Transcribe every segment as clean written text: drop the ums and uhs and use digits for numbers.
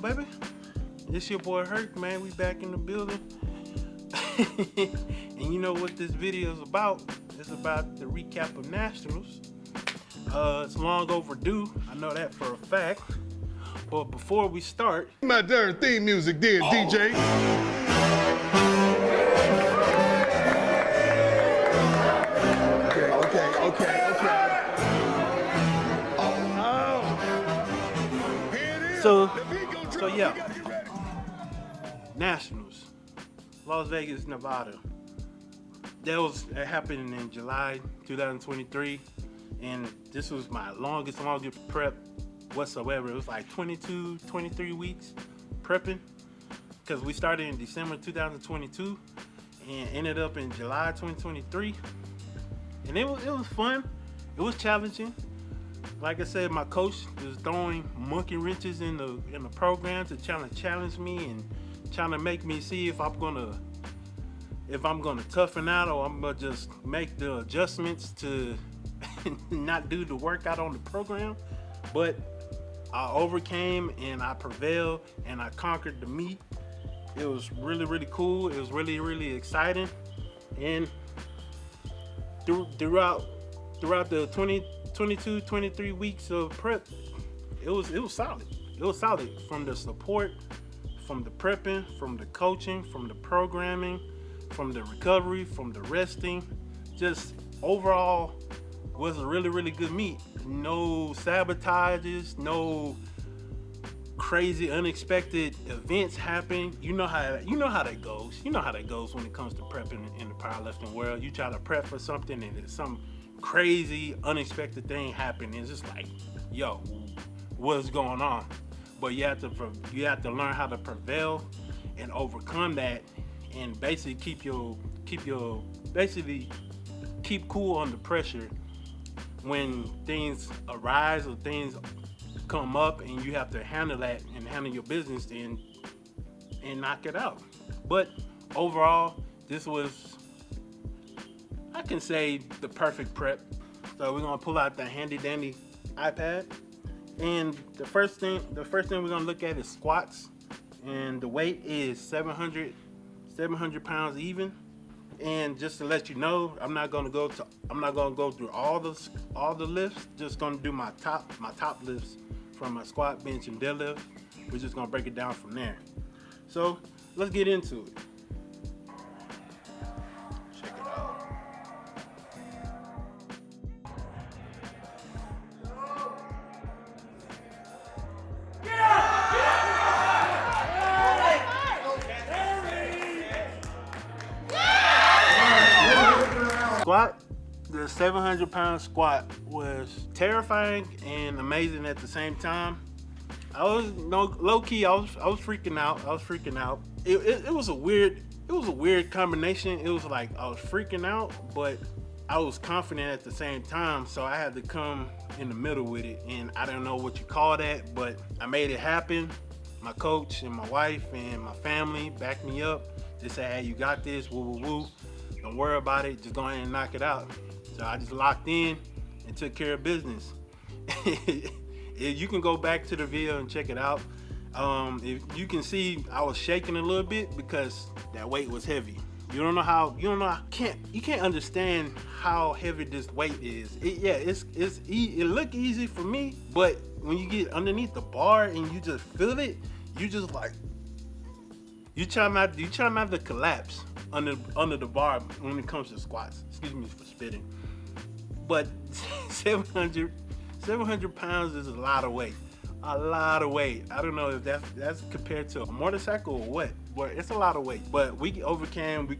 baby? It's your boy Herc, man. We back in the building. And you know what this video is about? It's about the recap of Nationals. It's long overdue. I know that for a fact. But before we start, my darn theme music there, DJ. Okay. So yeah, Nationals, Las Vegas, Nevada. That happened in July 2023, and this was my longest prep whatsoever. It was like 22, 23 weeks prepping, because we started in December 2022 and ended up in July 2023, and it was fun. It was challenging. Like I said, my coach was throwing monkey wrenches in the program to challenge me and trying to make me see if I'm gonna toughen out, or I'm gonna just make the adjustments to not do the workout on the program. But I overcame and I prevailed and I conquered the meet. It was really cool. It was really exciting. And throughout the 23 weeks of prep, it was solid. It was solid, from the support, from the prepping, from the coaching, from the programming, from the recovery, from the resting. Just overall was a really good meet. No sabotages, no crazy unexpected events happen. You know how that goes. You know how that goes when it comes to prepping in the powerlifting world. You try to prep for something and it's some crazy unexpected thing happen. It's just like, yo, what's going on? But you have to learn how to prevail and overcome that, and basically keep cool under pressure when things arise or things come up, and you have to handle that and handle your business and knock it out. But overall, this was, I can say, the perfect prep. So we're gonna pull out the handy dandy iPad, and the first thing we're gonna look at is squats, and the weight is 700 pounds even. And just to let you know, I'm not gonna go through all the lifts. Just gonna do my top lifts from my squat, bench, and deadlift. We're just gonna break it down from there. So let's get into it. Check it out. Squat, the 700-pound squat was terrifying and amazing at the same time. I was low-key. I was freaking out. It was a weird combination. It was like I was freaking out, but I was confident at the same time. So I had to come in the middle with it, and I don't know what you call that, but I made it happen. My coach and my wife and my family backed me up. They said, "Hey, you got this. Woo. Don't worry about it. Just go ahead and knock it out." So I just locked in and took care of business. You can go back to the video and check it out. If you can see, I was shaking a little bit because that weight was heavy. You can't understand how heavy this weight is. It look easy for me, but when you get underneath the bar and you just feel it, you just like, you try not to collapse under the bar when it comes to squats. Excuse me for spitting. But 700 pounds is a lot of weight. I don't know if that's compared to a motorcycle or what, but it's a lot of weight. But we overcame, we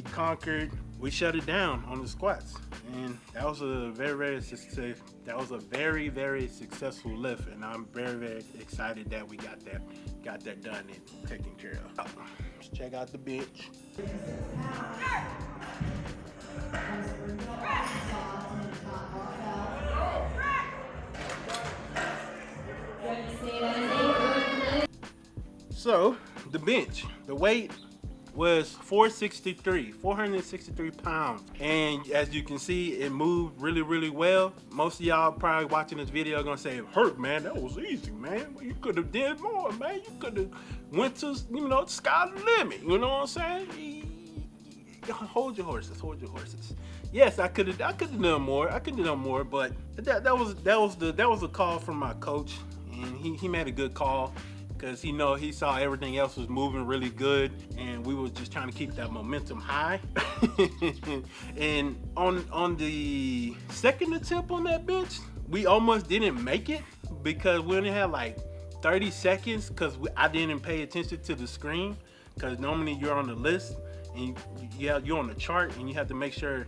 conquered, we shut it down on the squats, and that was a very successful lift, and I'm very excited that we got that done and taken care of. Let's check out the bench. So the bench, the weight, was 463 pounds. And as you can see, it moved really, really well. Most of y'all probably watching this video are gonna say, Herc, man, that was easy, man. You could have did more, man. You could have went to, you know, sky limit. You know what I'm saying? Hold your horses, hold your horses. Yes, I could have done more. I could have done more, but that was a call from my coach, and he made a good call because he saw everything else was moving really good, and we were just trying to keep that momentum high. And on the second attempt on that bench, we almost didn't make it because we only had like 30 seconds because I didn't pay attention to the screen, because normally you're on the list and you're on the chart, and you have to make sure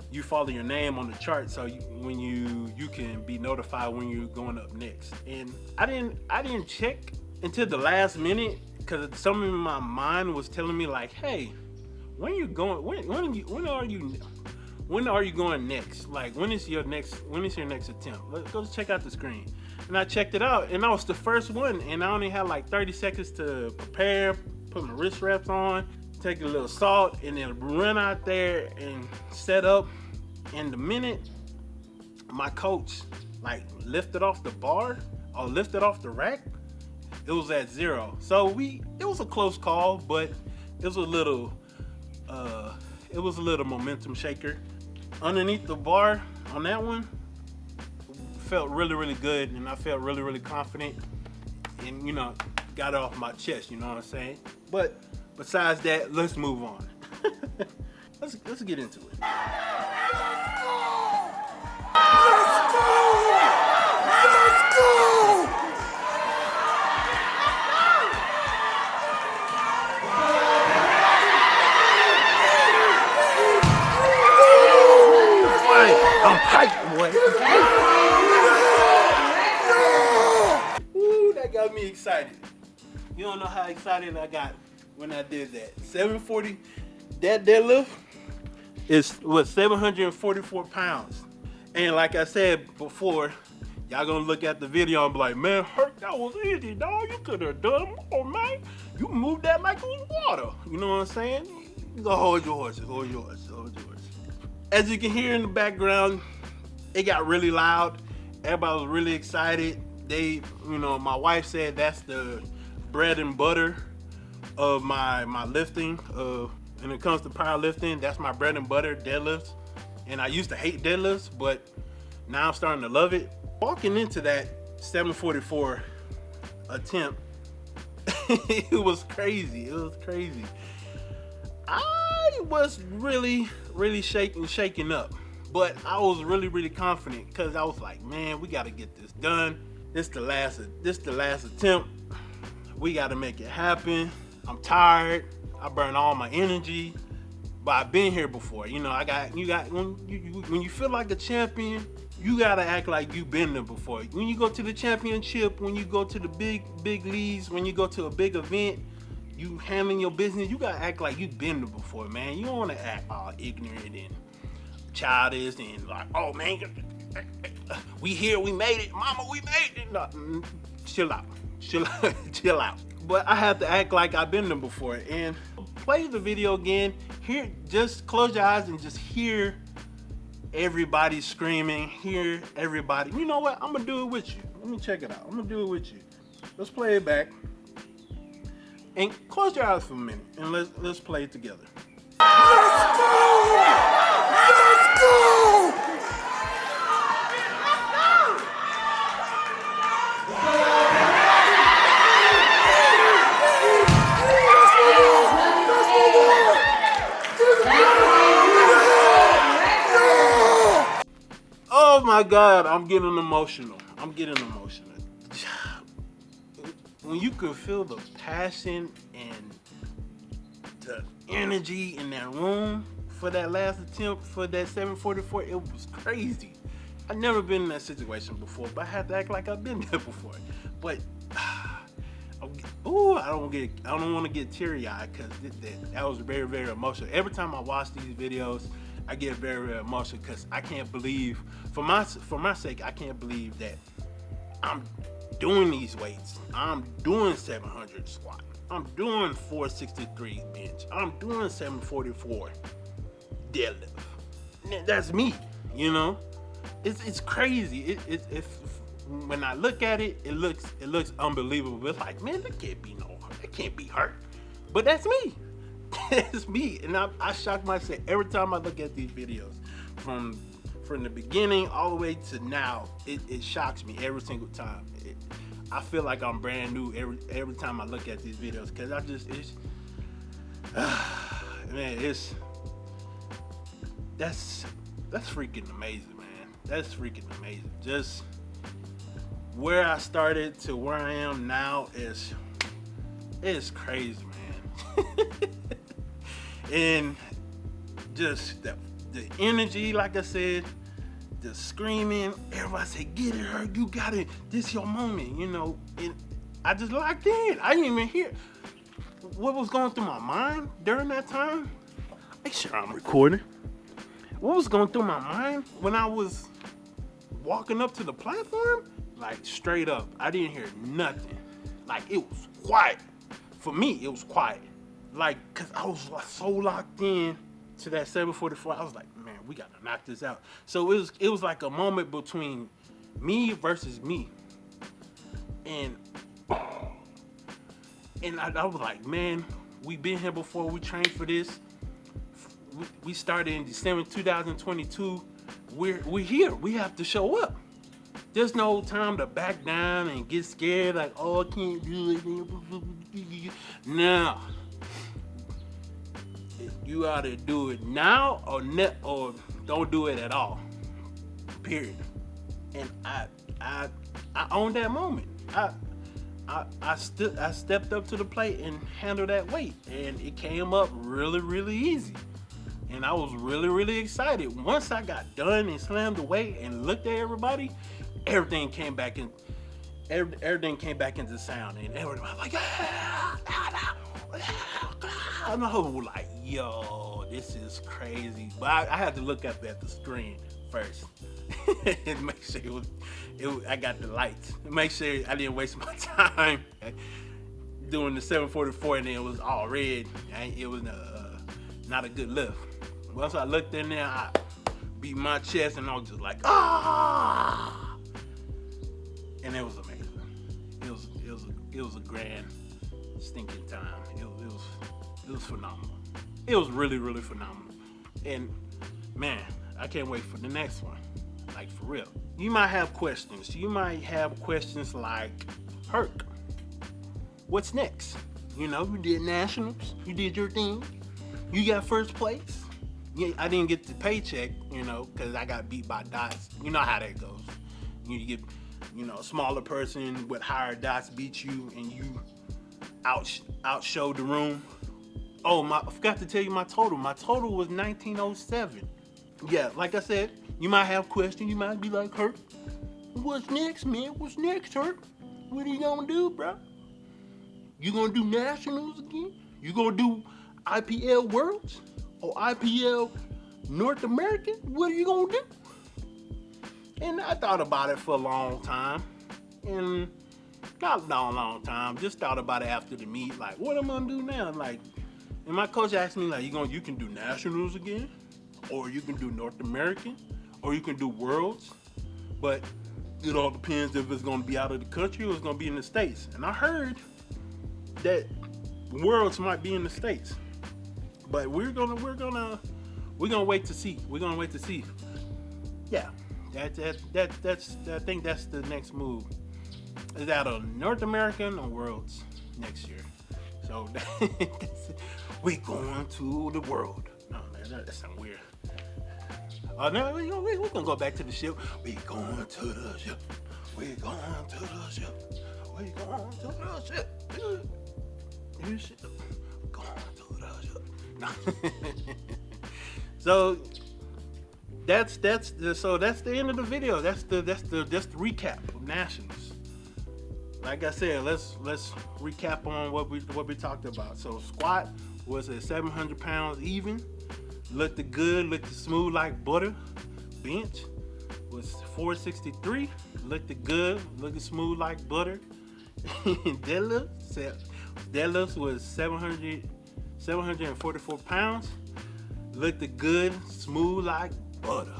you follow your name on the chart so when you can be notified when you're going up next. And I didn't check until the last minute because something in my mind was telling me like, hey, when are you going next? Like, when is your next attempt? Let's go check out the screen. And I checked it out, and I was the first one, and I only had like 30 seconds to prepare, put my wrist wraps on, take a little salt, and then run out there and set up. And the minute my coach like lifted off the bar or lifted off the rack, it was at 0. So it was a close call, but it was a little momentum shaker. Underneath the bar on that one, felt really, really good, and I felt really, really confident, and got it off my chest. You know what I'm saying? But besides that, let's move on. let's get into it. I'm hyped, boy. Ooh, that got me excited. You don't know how excited I got when I did that. 740, that deadlift was 744 pounds. And like I said before, y'all gonna look at the video and be like, man, Herc, that was easy, dog. You could have done more, man. You moved that like it was water. You know what I'm saying? You go hold your horses, hold your horses, hold your horses. As you can hear in the background, it got really loud. Everybody was really excited. My wife said that's the bread and butter of my lifting. When it comes to powerlifting, that's my bread and butter, deadlifts. And I used to hate deadlifts, but now I'm starting to love it. Walking into that 744 attempt, it was crazy. It was crazy. I was really, really shaking up, but I was really, really confident because I was like, man, we got to get this done. This the last attempt. We got to make it happen. I'm tired. I burn all my energy, but I've been here before. When you feel like a champion, you gotta act like you've been there before. When you go to the championship, when you go to the big leagues, when you go to a big event, you handling your business, you gotta act like you've been there before, man. You don't wanna act all ignorant and childish and like, oh man, we here, we made it, mama, we made it. No, chill out. But I have to act like I've been there before. And play the video again. Here, just close your eyes and just hear everybody screaming. Hear everybody. You know what? I'm gonna do it with you. Let me check it out. I'm gonna do it with you. Let's play it back. And close your eyes for a minute and let's play it together. Let's go! Let's go! Oh my God, I'm getting emotional. When you could feel the passion and the energy in that room for that last attempt for that 744, it was crazy. I've never been in that situation before, but I had to act like I've been there before. But I don't want to get teary-eyed because that was very, very emotional. Every time I watch these videos, I get very, very emotional because I can't believe, for my sake, I can't believe that I'm doing these weights. I'm doing 700 squat. I'm doing 463 bench. I'm doing 744 deadlift. That's me, you know. It's crazy. When I look at it, it looks unbelievable. It's like, man, that can't be Herc. But that's me. It's me, and I shock myself every time I look at these videos. From the beginning all the way to now, it shocks me every single time. I feel like I'm brand new every time I look at these videos, because that's freaking amazing, man. That's freaking amazing. Just where I started to where I am now is crazy, man. And just the energy, like I said, the screaming, everybody say, get it, Herc, you got it, this your moment, you know. And I just locked in. I didn't even hear what was going through my mind during that time. Make sure I'm recording. What was going through my mind when I was walking up to the platform? Like, straight up, I didn't hear nothing. Like, it was quiet. For me, it was quiet. Like, cause I was so locked in to that 744. I was like, man, we gotta knock this out. So it was like a moment between me versus me. And I was like, man, we been here before. We trained for this. We started in December 2022. We're here. We have to show up. There's no time to back down and get scared. Like, oh, I can't do it. No. You oughta do it now or don't do it at all. Period. And I owned that moment. I stepped up to the plate and handled that weight, and it came up really, really easy. And I was really, really excited. Once I got done and slammed the weight and looked at everybody, everything came back into sound, and everybody was like, and I was like, yo, this is crazy. But I had to look up at the screen first and make sure I got the lights. Make sure I didn't waste my time doing the 744 and then it was all red. It was not a good lift. Once I looked in there, I beat my chest and I was just like, ah! And it was amazing. It was a grand stinking time. It was phenomenal. It was really, really phenomenal. And man, I can't wait for the next one. Like, for real. You might have questions. You might have questions like, Herc, what's next? You know, you did nationals, you did your thing, you got first place. Yeah, I didn't get the paycheck, you know, because I got beat by dots. You know how that goes. You get, you know, a smaller person with higher dots beat you and you outshowed the room. Oh, I forgot to tell you my total. My total was 1907. Yeah, like I said, you might have questions. You might be like, Herc, what's next, man? What's next, Herc? What are you gonna do, bro? You gonna do nationals again? You gonna do IPL Worlds or IPL North American? What are you gonna do? And I thought about it for a long time. And not a long time. Just thought about it after the meet. Like, what am I gonna do now? Like, and my coach asked me, like, you can do nationals again, or you can do North American, or you can do Worlds, but it all depends if it's gonna be out of the country or it's gonna be in the States. And I heard that Worlds might be in the States, but we're gonna wait to see. We're gonna wait to see. Yeah, I think that's the next move. Is that a North American or Worlds next year? So we going to the world. No, man, that sounds weird. No, we're gonna go back to the ship. We going to the ship. We going to the ship. We going to the ship. You ship. Going to the ship. No. So that's the end of the video. That's the recap of nationals. Like I said, let's recap on what we talked about. So squat was at 700 pounds even. Looked good, looked smooth like butter. Bench was 463. Looked good, looking smooth like butter. Deadlift said Deadlifts was 744 pounds. Looked good, smooth like butter.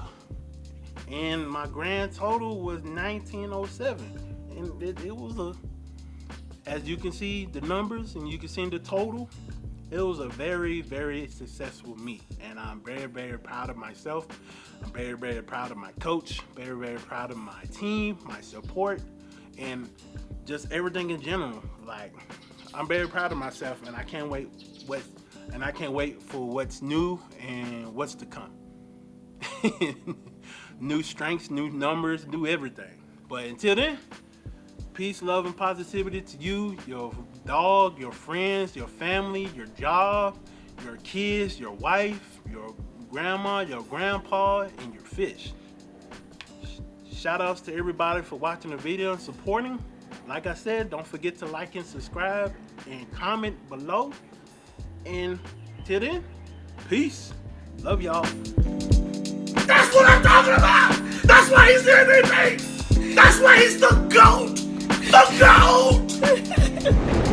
And my grand total was 1907. And it was as you can see the numbers and you can see the total, it was a very, very successful meet. And I'm very, very proud of myself. I'm very, very proud of my coach. Very, very proud of my team, my support, and just everything in general. Like, I'm very proud of myself, and I can't wait for what's new and what's to come. New strengths, new numbers, new everything. But until then, peace, love, and positivity to you, your dog, your friends, your family, your job, your kids, your wife, your grandma, your grandpa, and your fish. Shout outs to everybody for watching the video and supporting. Like I said, don't forget to like and subscribe and comment below. And till then, peace. Love y'all. That's what I'm talking about! That's why he's the MVP! That's why he's the GOAT! The GOAT!